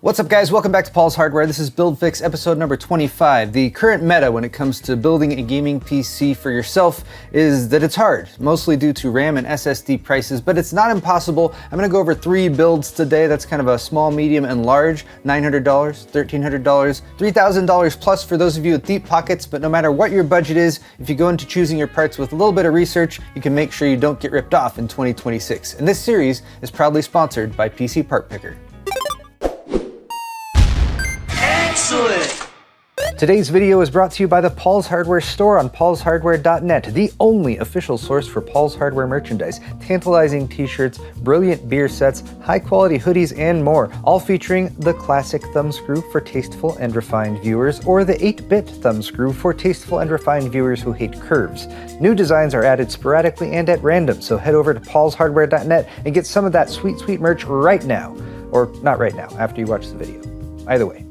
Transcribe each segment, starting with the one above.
What's up guys, welcome back to Paul's Hardware. This is Build Fix episode number 25. The current meta when it comes to building a gaming PC for yourself is that it's hard, mostly due to RAM and SSD prices, but it's not impossible. I'm gonna go over 3 builds today. That's kind of a small, medium, and large. $900, $1,300, $3,000 plus for those of you with deep pockets, but no matter what your budget is, if you go into choosing your parts with a little bit of research, you can make sure you don't get ripped off in 2026. And this series is proudly sponsored by PCPartPicker. Excellent! Today's video is brought to you by the Paul's Hardware store on paulshardware.net, the only official source for Paul's Hardware merchandise. Tantalizing t-shirts, brilliant beer sets, high-quality hoodies, and more, all featuring the classic thumbscrew for tasteful and refined viewers, or the 8-bit thumbscrew for tasteful and refined viewers who hate curves. New designs are added sporadically and at random, so head over to paulshardware.net and get some of that sweet, sweet merch right now. Or not right now, after you watch the video. Either way.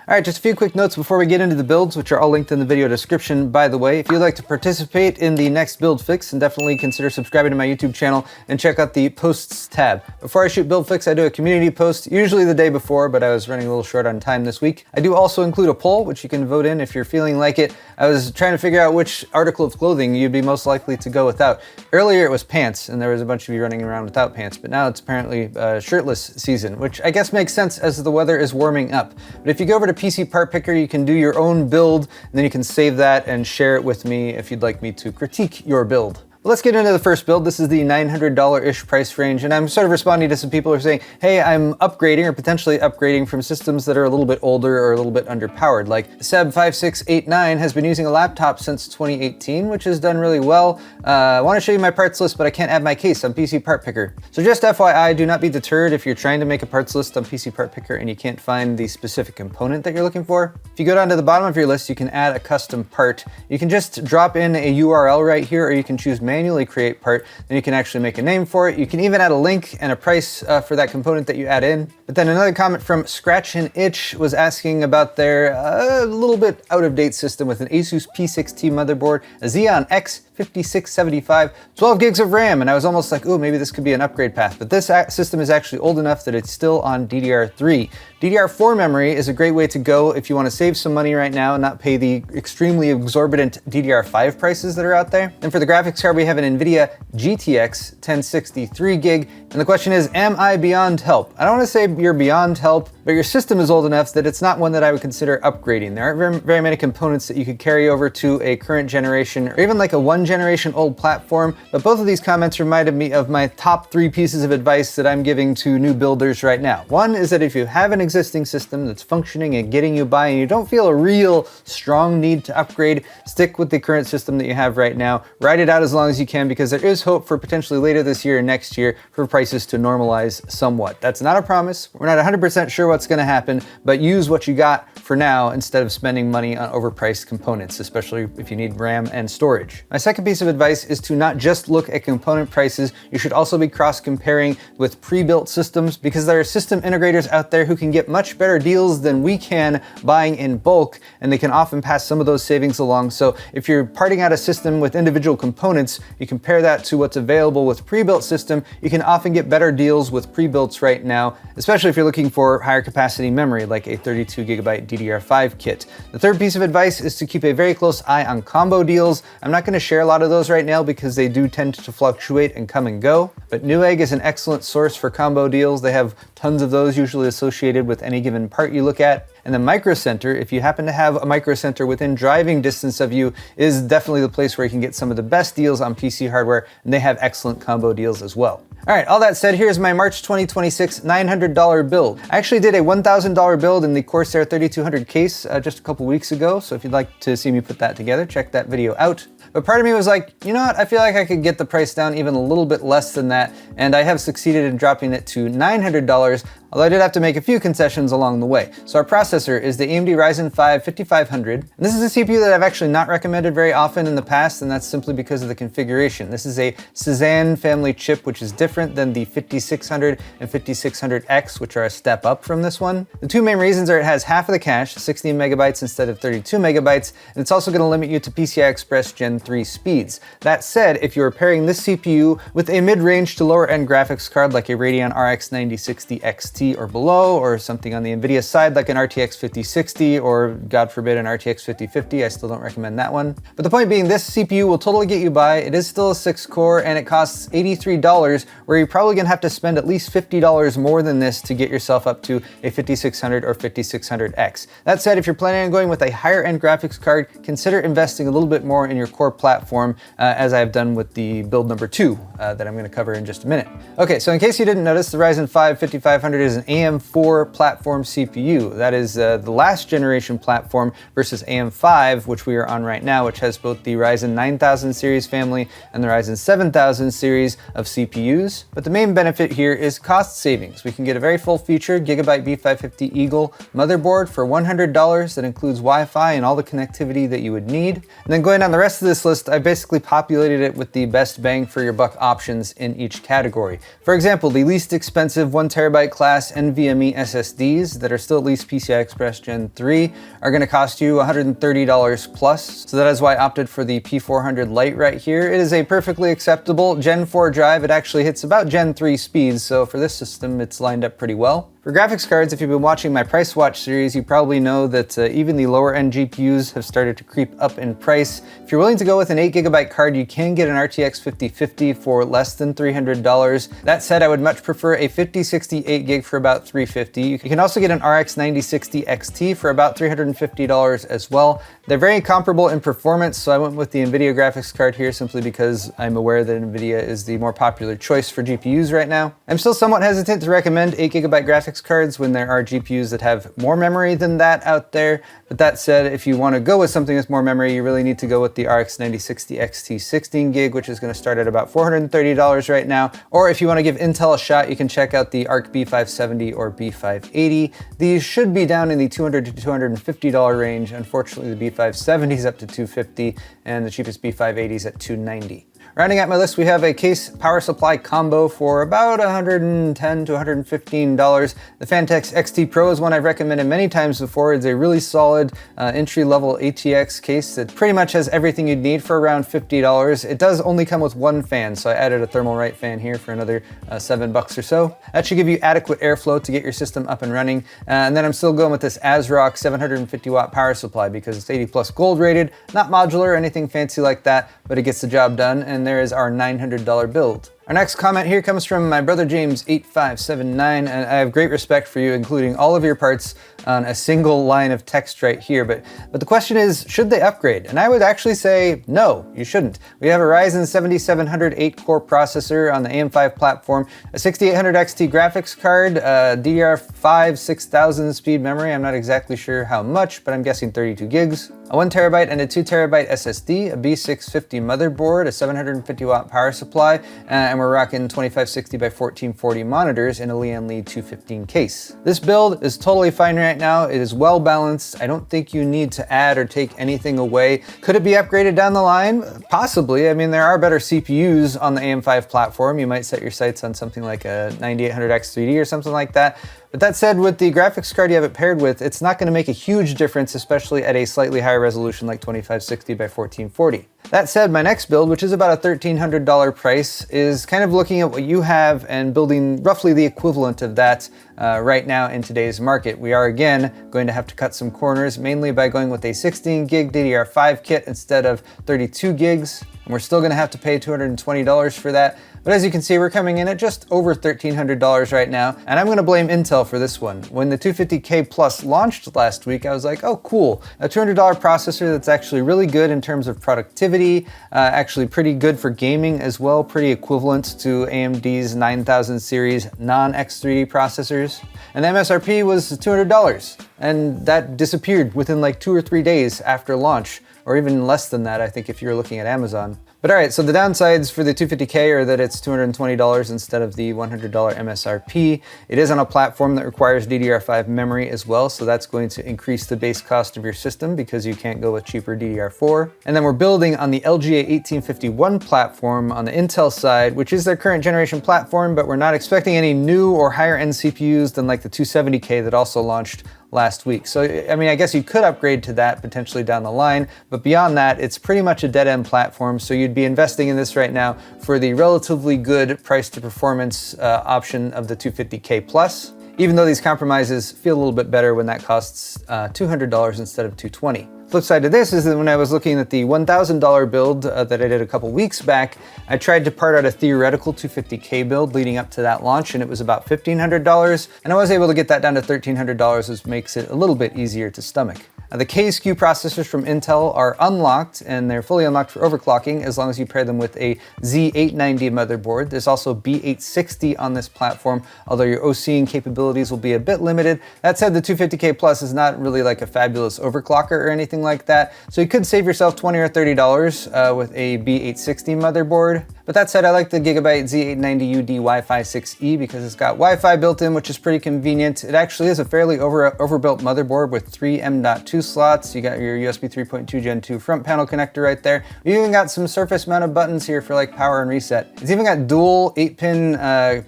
All right, just a few quick notes before we get into the builds, which are all linked in the video description, by the way. If you'd like to participate in the next build fix, then definitely consider subscribing to my YouTube channel and check out the posts tab. Before I shoot build fix, I do a community post, usually the day before, but I was running a little short on time this week. I do also include a poll, which you can vote in if you're feeling like it. I was trying to figure out which article of clothing you'd be most likely to go without. Earlier it was pants, and there was a bunch of you running around without pants, but now it's apparently shirtless season, which I guess makes sense as the weather is warming up. But if you go over to PCPartPicker, you can do your own build, and then you can save that and share it with me if you'd like me to critique your build. Let's get into the first build. This is the $900-ish price range, and I'm sort of responding to some people who are saying, hey, I'm upgrading or potentially upgrading from systems that are a little bit older or a little bit underpowered. Like Seb5689 has been using a laptop since 2018, which has done really well. I want to show you my parts list, but I can't add my case on PCPartPicker. So just FYI, do not be deterred if you're trying to make a parts list on PCPartPicker and you can't find the specific component that you're looking for. If you go down to the bottom of your list, you can add a custom part. You can just drop in a URL right here, or you can choose manually create part, then you can actually make a name for it. You can even add a link and a price for that component that you add in. But then another comment from Scratch and Itch was asking about their little bit out-of-date system with an Asus P6T motherboard, a Xeon X 5675, 12 gigs of RAM, and I was almost like, oh, maybe this could be an upgrade path, but this system is actually old enough that it's still on DDR3. DDR4 memory is a great way to go if you want to save some money right now and not pay the extremely exorbitant DDR5 prices that are out there. And for the graphics card, we have an Nvidia GTX 1063 gig, and the question is, am I beyond help? I don't want to say you're beyond help, but your system is old enough that it's not one that I would consider upgrading. There aren't very many components that you could carry over to a current generation, or even like a one generation old platform, but both of these comments reminded me of my top 3 pieces of advice that I'm giving to new builders right now. One is that if you have an existing system that's functioning and getting you by and you don't feel a real strong need to upgrade, stick with the current system that you have right now. Ride it out as long as you can, because there is hope for potentially later this year or next year for prices to normalize somewhat. That's not a promise. We're not 100% sure what's going to happen, but use what you got for now instead of spending money on overpriced components, especially if you need RAM and storage. My second piece of advice is to not just look at component prices. You should also be cross-comparing with pre-built systems, because there are system integrators out there who can get much better deals than we can buying in bulk, and they can often pass some of those savings along. So if you're parting out a system with individual components, you compare that to what's available with pre-built system, you can often get better deals with pre-builts right now, especially if you're looking for higher capacity memory like a 32 gigabyte DDR5 kit. The third piece of advice is to keep a very close eye on combo deals. I'm not going to share a lot of those right now because they do tend to fluctuate and come and go, but Newegg is an excellent source for combo deals. They have tons of those usually associated with any given part you look at. And the Micro Center, if you happen to have a Micro Center within driving distance of you, is definitely the place where you can get some of the best deals on PC hardware, and they have excellent combo deals as well. All right, all that said, here's my March 2026 $900 build. I actually did a $1,000 build in the Corsair 3200 case just a couple weeks ago, so if you'd like to see me put that together, check that video out. But part of me was like, you know what, I feel like I could get the price down even a little bit less than that, and I have succeeded in dropping it to $900, although I did have to make a few concessions along the way. So our processor is the AMD Ryzen 5 5500. And this is a CPU that I've actually not recommended very often in the past, and that's simply because of the configuration. This is a Cezanne family chip, which is different different than the 5600 and 5600X, which are a step up from this one. The two main reasons are it has half of the cache, 16 megabytes instead of 32 megabytes, and it's also going to limit you to PCI Express Gen 3 speeds. That said, if you're pairing this CPU with a mid-range to lower-end graphics card like a Radeon RX 9060 XT or below, or something on the Nvidia side like an RTX 5060 or, God forbid, an RTX 5050, I still don't recommend that one. But the point being, this CPU will totally get you by. It is still a 6-core and it costs $83, where you're probably going to have to spend at least $50 more than this to get yourself up to a 5600 or 5600X. That said, if you're planning on going with a higher-end graphics card, consider investing a little bit more in your core platform, as I've done with the build number 2 that I'm going to cover in just a minute. Okay, so in case you didn't notice, the Ryzen 5 5500 is an AM4 platform CPU. That is the last generation platform versus AM5, which we are on right now, which has both the Ryzen 9000 series family and the Ryzen 7000 series of CPUs. But the main benefit here is cost savings. We can get a very full-featured Gigabyte B550 Eagle motherboard for $100 that includes Wi-Fi and all the connectivity that you would need. And then going down the rest of this list, I basically populated it with the best bang for your buck options in each category. For example, the least expensive 1TB class NVMe SSDs that are still at least PCI Express Gen 3 are going to cost you $130 plus. So that is why I opted for the P400 Lite right here. It is a perfectly acceptable Gen 4 drive. It actually hits about Gen 3 speeds, so for this system, it's lined up pretty well. For graphics cards, if you've been watching my Price Watch series, you probably know that even the lower end GPUs have started to creep up in price. If you're willing to go with an 8GB card, you can get an RTX 5050 for less than $300. That said, I would much prefer a 5060 8GB for about $350. You can also get an RX 9060 XT for about $350 as well. They're very comparable in performance, so I went with the Nvidia graphics card here simply because I'm aware that Nvidia is the more popular choice for GPUs right now. I'm still somewhat hesitant to recommend 8GB graphics cards when there are GPUs that have more memory than that out there. But that said, if you want to go with something with more memory, you really need to go with the RX 9060 XT 16GB, which is going to start at about $430 right now. Or if you want to give Intel a shot, you can check out the Arc B570 or B580. These should be down in the $200 to $250 range. Unfortunately, the B570 is up to $250 and the cheapest B580 is at $290. Rounding out my list, we have a case power supply combo for about $110 to $115. The Fantex XT Pro is one I've recommended many times before. It's a really solid entry-level ATX case that pretty much has everything you'd need for around $50. It does only come with one fan, so I added a thermal right fan here for another $7 or so. That should give you adequate airflow to get your system up and running. And then I'm still going with this ASRock 750 watt power supply because it's 80 plus gold rated, not modular or anything fancy like that, but it gets the job done. And there is our $900 build. Our next comment here comes from my brother James 8579, and I have great respect for you including all of your parts on a single line of text right here, but the question is, should they upgrade? And I would actually say no, you shouldn't. We have a Ryzen 7700 8-core processor on the AM5 platform, a 6800 XT graphics card, DDR5 6000 speed memory, I'm not exactly sure how much, but I'm guessing 32 gigs, a 1TB and a 2TB SSD, a B650 motherboard, a 750 watt power supply, and we're rocking 2560 by 1440 monitors in a Lian Li 215 case. This build is totally fine right now. It is well balanced. I don't think you need to add or take anything away. Could it be upgraded down the line? Possibly. I mean, there are better CPUs on the AM5 platform. You might set your sights on something like a 9800X3D or something like that. But that said, with the graphics card you have it paired with, it's not going to make a huge difference, especially at a slightly higher resolution like 2560 by 1440. That said, my next build, which is about a $1,300 price, is kind of looking at what you have and building roughly the equivalent of that right now in today's market. We are again going to have to cut some corners, mainly by going with a 16 gig DDR5 kit instead of 32 gigs. And we're still going to have to pay $220 for that. But as you can see, we're coming in at just over $1,300 right now, and I'm going to blame Intel for this one. When the 250K Plus launched last week, I was like, oh cool, a $200 processor that's actually really good in terms of productivity, actually pretty good for gaming as well, pretty equivalent to AMD's 9000 series non-X3D processors. And the MSRP was $200. and that disappeared within like 2 or 3 days after launch, or even less than that, I think, if you're looking at Amazon. But all right, so the downsides for the 250K are that it's $220 instead of the $100 MSRP. It is on a platform that requires DDR5 memory as well, so that's going to increase the base cost of your system because you can't go with cheaper DDR4. And then we're building on the LGA 1851 platform on the Intel side, which is their current generation platform, but we're not expecting any new or higher end CPUs than like the 270K that also launched last week. So, I mean, I guess you could upgrade to that potentially down the line, but beyond that, it's pretty much a dead-end platform. So you'd be investing in this right now for the relatively good price to performance option of the 250K Plus, even though these compromises feel a little bit better when that costs $200 instead of $220. Flip side to this is that when I was looking at the $1,000 build that I did a couple weeks back, I tried to part out a theoretical 250K build leading up to that launch, and it was about $1,500, and I was able to get that down to $1,300, which makes it a little bit easier to stomach. The K-SKU processors from Intel are unlocked, and they're fully unlocked for overclocking as long as you pair them with a Z890 motherboard. There's also B860 on this platform, although your OCing capabilities will be a bit limited. That said, the 250K Plus is not really like a fabulous overclocker or anything like that, so you could save yourself $20 or $30 with a B860 motherboard. But that said, I like the Gigabyte Z890UD Wi-Fi 6E because it's got Wi-Fi built in, which is pretty convenient. It actually is a fairly overbuilt motherboard with 3 M.2 slots. You got your USB 3.2 Gen 2 front panel connector right there. You even got some surface mounted buttons here for like power and reset. It's even got dual 8-pin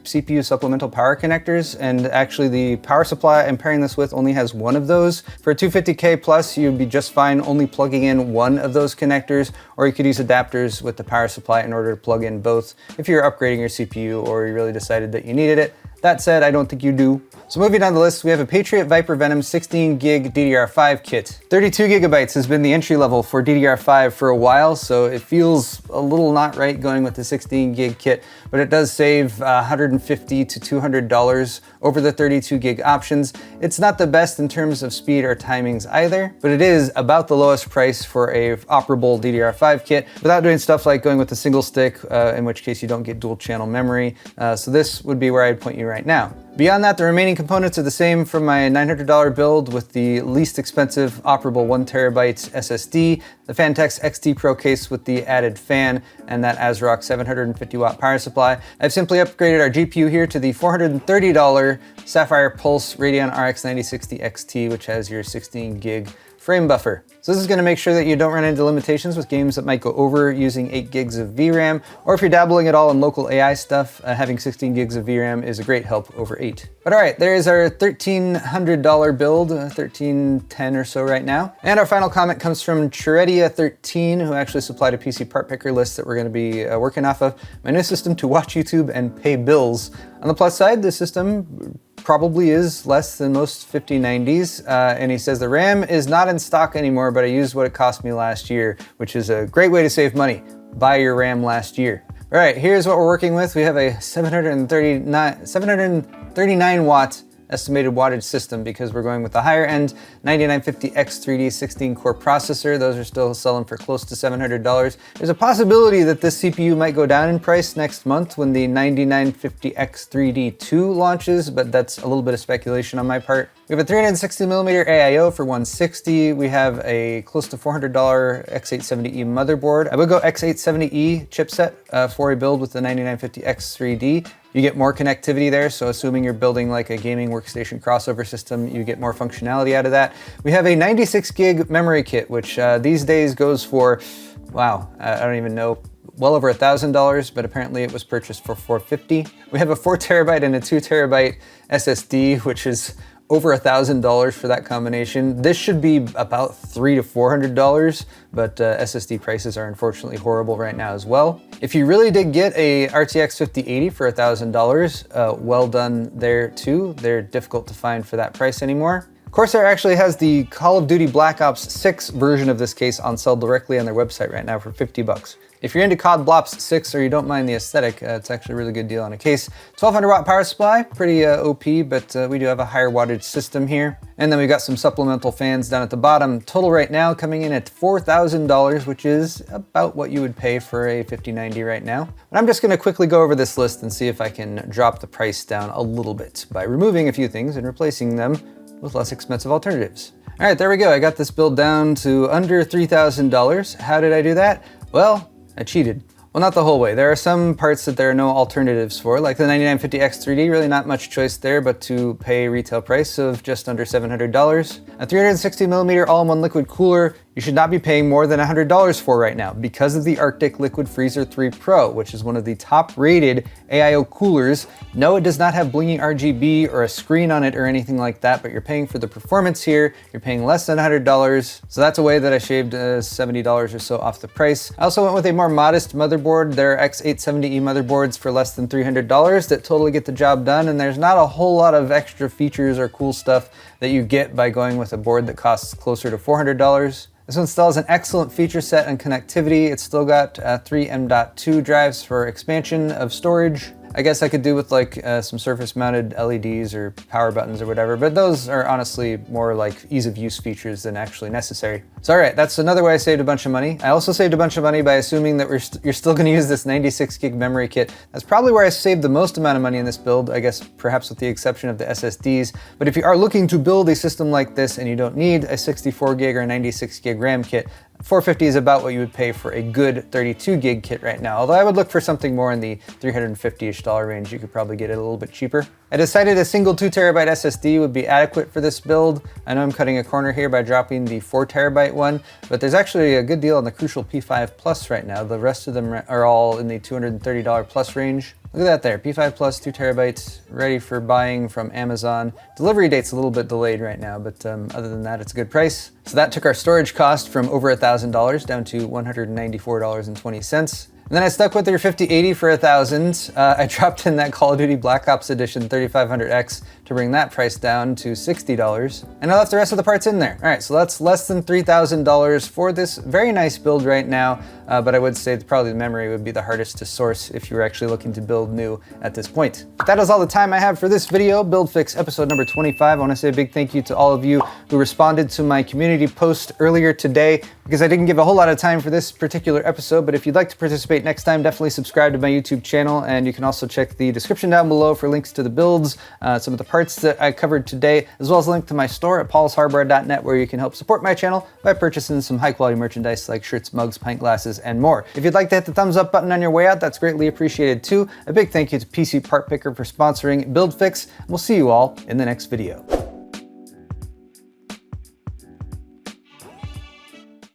CPU supplemental power connectors, and actually the power supply I'm pairing this with only has one of those. For a 250K Plus, you'd be just fine only plugging in one of those connectors, or you could use adapters with the power supply in order to plug in both if you're upgrading your CPU or you really decided that you needed it. That said, I don't think you do. So moving down the list, we have a Patriot Viper Venom 16 gig DDR5 kit. 32 gigabytes has been the entry level for DDR5 for a while, so it feels a little not right going with the 16 gig kit, but it does save $150 to $200 over the 32 gig options. It's not the best in terms of speed or timings either, but it is about the lowest price for a operable DDR5 kit without doing stuff like going with a single stick, in which case you don't get dual channel memory. So this would be where I'd point you right now. Beyond that, the remaining components are the same from my $900 build with the least expensive operable 1TB SSD, the Fantex XT Pro case with the added fan, and that ASRock 750 watt power supply. I've simply upgraded our GPU here to the $430 Sapphire Pulse Radeon RX 9060 XT, which has your 16 gig frame buffer. So this is going to make sure that you don't run into limitations with games that might go over using 8 gigs of VRAM, or if you're dabbling at all in local AI stuff, having 16 gigs of VRAM is a great help over 8. But all right, there is our $1,300 build, $1,310 or so right now. And our final comment comes from Cheredia13, who actually supplied a PCPartPicker list that we're going to be working off of. My new system to watch YouTube and pay bills. On the plus side, the system probably is less than most 5090s, and he says the RAM is not in stock anymore, but I used what it cost me last year, which is a great way to save money. Buy your RAM last year. All right, here's what we're working with. We have a 739 watt estimated wattage system because we're going with the higher end 9950X3D 16 core processor. Those are still selling for close to $700. There's a possibility that this CPU might go down in price next month when the 9950X3D2 launches, but that's a little bit of speculation on my part. We have a 360mm AIO for $160. We have a close to $400 X870E motherboard. I would go X870E chipset for a build with the 9950X3D. You get more connectivity there, so assuming you're building like a gaming workstation crossover system, you get more functionality out of that. We have a 96 gig memory kit, which these days goes for, wow, I don't even know, well over $1,000, but apparently it was purchased for $450. We have a 4TB and a 2TB SSD, which is over $1,000 for that combination. This should be about $300 to $400, but SSD prices are unfortunately horrible right now as well. If you really did get a RTX 5080 for $1,000, well done there too. They're difficult to find for that price anymore. Corsair actually has the Call of Duty Black Ops 6 version of this case on sale directly on their website right now for $50. If you're into COD Blops 6 or you don't mind the aesthetic, it's actually a really good deal on a case. 1200 watt power supply, pretty OP, but we do have a higher wattage system here. And then we've got some supplemental fans down at the bottom. Total right now coming in at $4,000, which is about what you would pay for a 5090 right now. But I'm just gonna quickly go over this list and see if I can drop the price down a little bit by removing a few things and replacing them with less expensive alternatives. All right, there we go. I got this build down to under $3,000. How did I do that? Well, I cheated. Well, not the whole way. There are some parts that there are no alternatives for, like the 9950X3D, really not much choice there but to pay retail price of just under $700. A 360mm all-in-one liquid cooler, you should not be paying more than $100 for right now because of the Arctic Liquid Freezer 3 Pro, which is one of the top-rated AIO coolers. No, it does not have blinking RGB or a screen on it or anything like that, but you're paying for the performance here. You're paying less than $100, so that's a way that I shaved $70 or so off the price. I also went with a more modest motherboard. There are X870E motherboards for less than $300 that totally get the job done, and there's not a whole lot of extra features or cool stuff that you get by going with a board that costs closer to $400. This one still has an excellent feature set and connectivity. It's still got 3 M.2 drives for expansion of storage. I guess I could do with like some surface mounted LEDs or power buttons or whatever, but those are honestly more like ease of use features than actually necessary. So all right, that's another way I saved a bunch of money. I also saved a bunch of money by assuming that you're still gonna use this 96 gig memory kit. That's probably where I saved the most amount of money in this build, I guess perhaps with the exception of the SSDs. But if you are looking to build a system like this and you don't need a 64 gig or 96 gig RAM kit, $450 is about what you would pay for a good 32 gig kit right now. Although I would look for something more in the $350-ish range. You could probably get it a little bit cheaper. I decided a single 2TB SSD would be adequate for this build. I know I'm cutting a corner here by dropping the 4TB one, but there's actually a good deal on the Crucial P5 Plus right now. The rest of them are all in the $230 plus range. Look at that there, P5 Plus, 2TB, ready for buying from Amazon. Delivery date's a little bit delayed right now, but other than that, it's a good price. So that took our storage cost from over $1,000 down to $194.20. And then I stuck with their 5080 for $1,000. I dropped in that Call of Duty Black Ops Edition 3500X to bring that price down to $60. And I left the rest of the parts in there. All right, so that's less than $3,000 for this very nice build right now. But I would say that probably the memory would be the hardest to source if you were actually looking to build new at this point. That is all the time I have for this video, Build Fix episode number 25. I want to say a big thank you to all of you who responded to my community post earlier today, because I didn't give a whole lot of time for this particular episode. But if you'd like to participate next time, definitely subscribe to my YouTube channel, and you can also check the description down below for links to the builds, some of the parts that I covered today, as well as a link to my store at paulshardware.net, where you can help support my channel by purchasing some high quality merchandise like shirts, mugs, pint glasses, and more. If you'd like to hit the thumbs up button on your way out, that's greatly appreciated too. A big thank you to PC Part Picker for sponsoring Build Fix. We'll see you all in the next video.